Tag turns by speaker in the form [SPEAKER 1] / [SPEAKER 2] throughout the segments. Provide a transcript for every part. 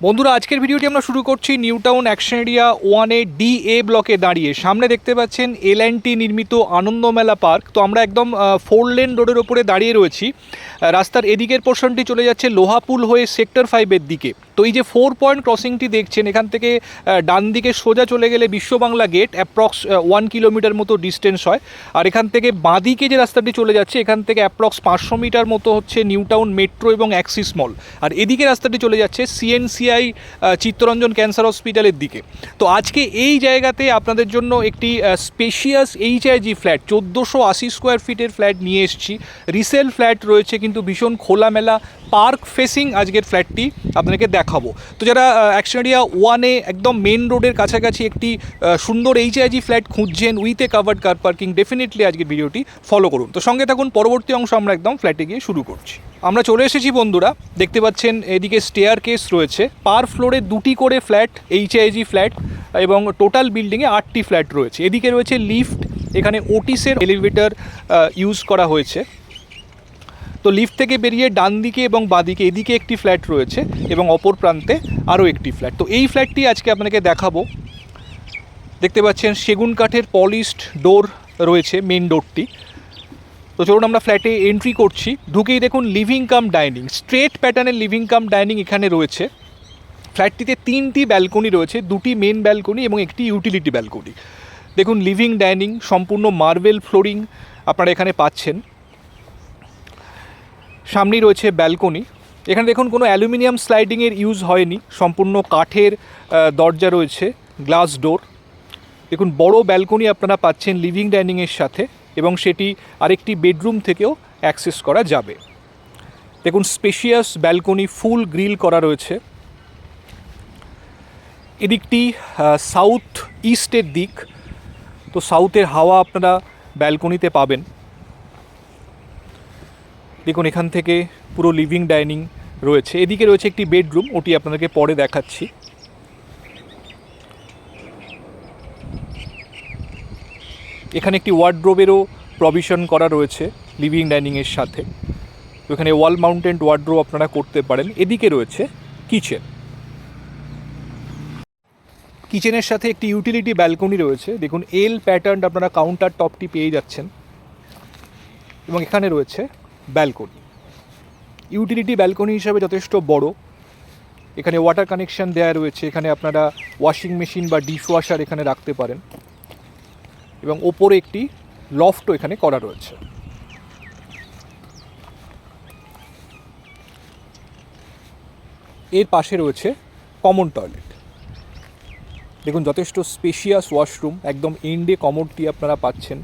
[SPEAKER 1] বন্ধুরা, আজকের ভিডিওটি আমরা শুরু করছি নিউ টাউন অ্যাকশন এরিয়া 1-এ DA ব্লকে দাঁড়িয়ে। সামনে দেখতে পাচ্ছেন L&T নির্মিত আনন্দমেলা পার্ক। তো আমরা একদম 4 লেন রোডের ওপরে দাঁড়িয়ে রয়েছি। রাস্তার এদিকের পোর্শনটি চলে যাচ্ছে লোহাপুল হয়ে সেক্টর 5-এর দিকে। তো এই যে 4 পয়েন্ট ক্রসিংটি দেখছেন, এখান থেকে ডান দিকে সোজা চলে গেলে বিশ্ববাংলা গেট, অ্যাপ্রক্স 1 কিলোমিটার মতো ডিস্টেন্স হয়। আর এখান থেকে বাঁদিকে যে রাস্তাটি চলে যাচ্ছে, এখান থেকে অ্যাপ্রক্স 500 মিটার মতো হচ্ছে নিউ টাউন মেট্রো এবং অ্যাক্সিস মল। আর এদিকে রাস্তাটি চলে যাচ্ছে CNCI চিত্তরঞ্জন ক্যান্সার হসপিটালের দিকে। তো আজকে এই জায়গাতে আপনাদের জন্য একটি স্পেশিয়াস HIG ফ্ল্যাট 1480 স্কোয়ার ফিটের ফ্ল্যাট নিয়ে এসেছি। রিসেল ফ্ল্যাট রয়েছে, কিন্তু ভীষণ খোলামেলা পার্ক ফেসিং আজকের ফ্ল্যাটটি আপনাদেরকে দেখাবো। তো যারা অ্যাকশন এরিয়া 1-এ একদম মেন রোডের কাছাকাছি একটি সুন্দর HIG ফ্ল্যাট খুঁজছেন with a covered car parking, definitely আজকের ভিডিওটি ফলো করুন। তো সঙ্গে থাকুন, পরবর্তী অংশ আমরা একদম ফ্ল্যাটে গিয়ে শুরু করছি। আমরা চলে এসেছি বন্ধুরা, দেখতে পাচ্ছেন এদিকে স্টেয়ার কেস রয়েছে। পার ফ্লোরে 2টি করে ফ্ল্যাট, HIG ফ্ল্যাট, এবং টোটাল বিল্ডিংয়ে 8টি ফ্ল্যাট রয়েছে। এদিকে রয়েছে লিফট, এখানে ওটিসের এলিভেটর ইউজ করা হয়েছে। তো লিফট থেকে বেরিয়ে ডান দিকে এবং বাঁদিকে এদিকে একটি ফ্ল্যাট রয়েছে এবং অপর প্রান্তে আরও একটি ফ্ল্যাট। তো এই ফ্ল্যাটটি আজকে আপনাকে দেখাবো। দেখতে পাচ্ছেন সেগুন কাঠের পলিশড ডোর রয়েছে মেন ডোরটি। তো চলুন আমরা ফ্ল্যাটে এন্ট্রি করছি। ঢুকেই দেখুন লিভিং কাম ডাইনিং, স্ট্রেট প্যাটার্নের লিভিং কাম ডাইনিং এখানে রয়েছে। ফ্ল্যাটটিতে 3টি ব্যালকনি রয়েছে, 2টি মেন ব্যালকনি এবং একটি ইউটিলিটি ব্যালকনি। দেখুন লিভিং ডাইনিং, সম্পূর্ণ মার্বেল ফ্লোরিং আপনারা এখানে পাচ্ছেন। সামনেই রয়েছে ব্যালকনি। এখানে দেখুন কোনো অ্যালুমিনিয়াম স্লাইডিংয়ের ইউজ হয়নি, সম্পূর্ণ কাঠের দরজা রয়েছে, গ্লাস ডোর। দেখুন বড় ব্যালকনি আপনারা পাচ্ছেন লিভিং ডাইনিংয়ের সাথে, এবং সেটি আরেকটি বেডরুম থেকেও অ্যাক্সেস করা যাবে। দেখুন স্পেশিয়াস ব্যালকনি, ফুল গ্রিল করা রয়েছে। এদিকটি সাউথ ইস্টের দিক, তো সাউথের হাওয়া আপনারা ব্যালকনিতে পাবেন। দেখুন এখান থেকে পুরো লিভিং ডাইনিং রয়েছে। এদিকে রয়েছে একটি বেডরুম, ওটি আপনাদেরকে পরে দেখাচ্ছি। এখানে একটি ওয়ার্ডরোবেরও প্রভিশন করা রয়েছে লিভিং ডাইনিংয়ের সাথে। তো এখানে ওয়াল মাউন্টেড ওয়ার্ডরোব আপনারা করতে পারেন। এদিকে রয়েছে কিচেন, কিচেনের সাথে একটি ইউটিলিটি ব্যালকনি রয়েছে। দেখুন এল প্যাটার্ন আপনারা কাউন্টার টপটি পেয়ে যাচ্ছেন, এবং এখানে রয়েছে ব্যালকনি। ইউটিলিটি ব্যালকনি হিসাবে যথেষ্ট বড়। এখানে ওয়াটার কানেকশান দেওয়া রয়েছে, এখানে আপনারা ওয়াশিং মেশিন বা ডিশওয়াশার এখানে রাখতে পারেন, এবং ওপরে একটি লফটও এখানে করা রয়েছে। এর পাশে রয়েছে কমন টয়লেট। দেখুন যথেষ্ট স্পেশিয়াস ওয়াশরুম, একদম এন্ডে কমোডটি আপনারা পাচ্ছেন।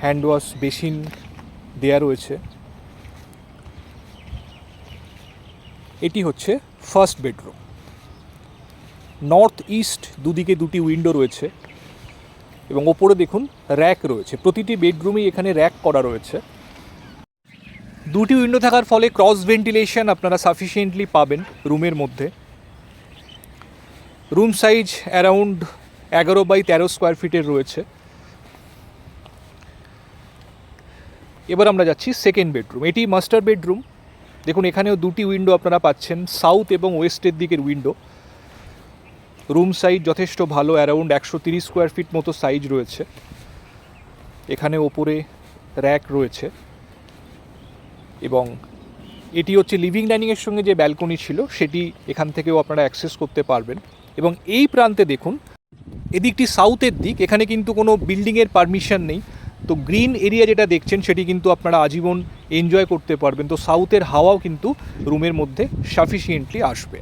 [SPEAKER 1] হ্যান্ড ওয়াশ বেসিন দেয়া রয়েছে। এটি হচ্ছে ফার্স্ট বেডরুম। নর্থ ইস্ট দুদিকে 2টি উইন্ডো রয়েছে, এবং ওপরে দেখুন র্যাক রয়েছে। প্রতিটি বেডরুমেই এখানে র্যাক করা রয়েছে। 2টি উইন্ডো থাকার ফলে ক্রস ভেন্টিলেশন আপনারা সাফিসিয়েন্টলি পাবেন রুমের মধ্যে। Room size around 11x13 square ফিটের রয়েছে। এবার আমরা যাচ্ছি সেকেন্ড বেডরুম। এটি মাস্টার বেডরুম। দেখুন এখানেও 2টি উইন্ডো আপনারা পাচ্ছেন, সাউথ এবং ওয়েস্টের দিকের উইন্ডো। রুম সাইজ যথেষ্ট ভালো, অ্যারাউন্ড 130 স্কোয়ার ফিট মতো সাইজ রয়েছে। এখানে ওপরে র্যাক রয়েছে, এবং এটি হচ্ছে লিভিং ডাইনিংয়ের সঙ্গে যে ব্যালকনি ছিল সেটি এখান থেকেও আপনারা অ্যাক্সেস করতে পারবেন। এবং এই প্রান্তে দেখুন, এদিকটি সাউথের দিক, এখানে কিন্তু কোনো বিল্ডিংয়ের পারমিশন নেই। তো গ্রিন এরিয়া যেটা দেখছেন সেটি কিন্তু আপনারা আজীবন এনজয় করতে পারবেন। তো সাউথের হাওয়াও কিন্তু রুমের মধ্যে সাফিসিয়েন্টলি আসবে।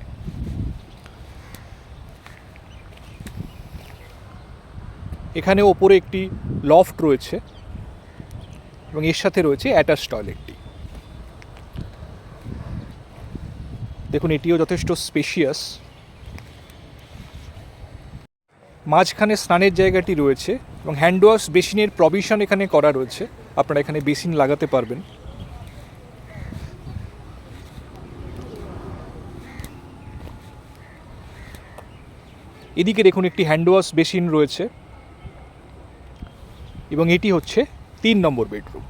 [SPEAKER 1] এখানে ওপরে একটি লফট রয়েছে, এবং এর সাথে রয়েছে অ্যাটাচ টয়লেটটি। দেখুন এটিও যথেষ্ট স্পেশিয়াস। মাঝখানে স্নানের জায়গাটি রয়েছে, এবং হ্যান্ড ওয়াশ বেসিনের প্রভিশন এখানে করা রয়েছে। আপনারা এখানে বেসিন লাগাতে পারবেন। এদিকে দেখুন একটি হ্যান্ড ওয়াশ বেসিন রয়েছে, এবং এটি হচ্ছে 3 নম্বর বেডরুম।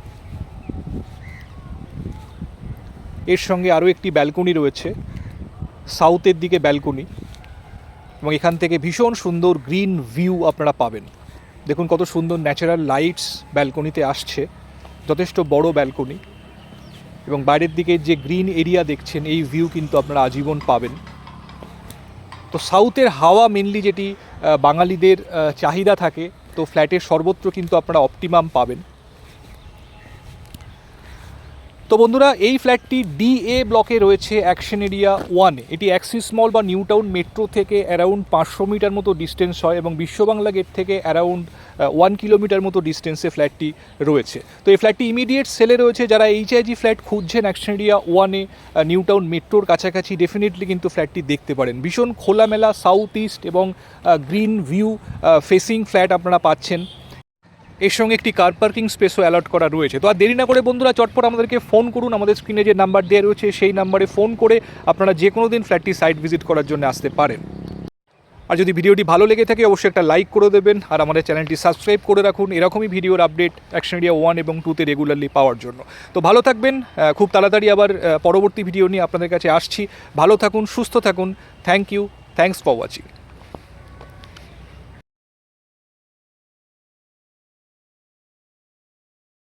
[SPEAKER 1] এর সঙ্গে আরও একটি ব্যালকনি রয়েছে, সাউথের দিকে ব্যালকনি, এবং এখান থেকে ভীষণ সুন্দর গ্রিন ভিউ আপনারা পাবেন। দেখুন কত সুন্দর ন্যাচারাল লাইটস ব্যালকনিতে আসছে, যথেষ্ট বড় ব্যালকনি, এবং বাইরের দিকে যে গ্রিন এরিয়া দেখছেন এই ভিউ কিন্তু আপনারা আজীবন পাবেন। তো সাউথের হাওয়া মেনলি যেটি বাঙালিদের চাহিদা থাকে, তো ফ্ল্যাটের সর্বত্র কিন্তু আপনারা অপটিমাম পাবেন। তো বন্ধুরা, এই ফ্ল্যাটটি DA ব্লকে রয়েছে, অ্যাকশন এরিয়া 1। এটি অ্যাক্সিস মল বা নিউ টাউন মেট্রো থেকে অ্যারাউন্ড 500 মিটার মতো ডিস্টেন্স হয়, এবং বিশ্ববাংলা গেট থেকে অ্যারাউন্ড 1 কিলোমিটার মতো ডিস্টেন্সে ফ্ল্যাটটি রয়েছে। তো এই ফ্ল্যাটটি ইমিডিয়েট সেলে রয়েছে। যারা HIG ফ্ল্যাট খুঁজছেন অ্যাকশন এরিয়া 1-এ নিউ টাউন মেট্রোর কাছাকাছি, ডেফিনেটলি কিন্তু ফ্ল্যাটটি দেখতে পারেন। ভীষণ খোলামেলা সাউথ ইস্ট এবং গ্রিন ভিউ ফেসিং ফ্ল্যাট আপনারা পাচ্ছেন। এর সঙ্গে একটি কার পার্কিং স্পেসও অ্যালট করা রয়েছে। তো আর দেরি না করে বন্ধুরা, চটপট আমাদেরকে ফোন করুন। আমাদের স্ক্রিনে যে নাম্বার দেওয়া রয়েছে সেই নাম্বারে ফোন করে আপনারা যে কোনো দিন ফ্ল্যাটটি সাইট ভিজিট করার জন্য আসতে পারেন। আর যদি ভিডিওটি ভালো লেগে থাকে অবশ্যই একটা লাইক করে দেবেন, আর আমাদের চ্যানেলটি সাবস্ক্রাইব করে রাখুন এরকমই ভিডিওর আপডেট অ্যাকশন এরিয়া 1 এবং 2-তে রেগুলারলি পাওয়ার জন্য। তো ভালো থাকবেন, খুব তাড়াতাড়ি আবার পরবর্তী ভিডিও নিয়ে আপনাদের কাছে আসছি। ভালো থাকুন, সুস্থ থাকুন। Thank you, thanks for watching.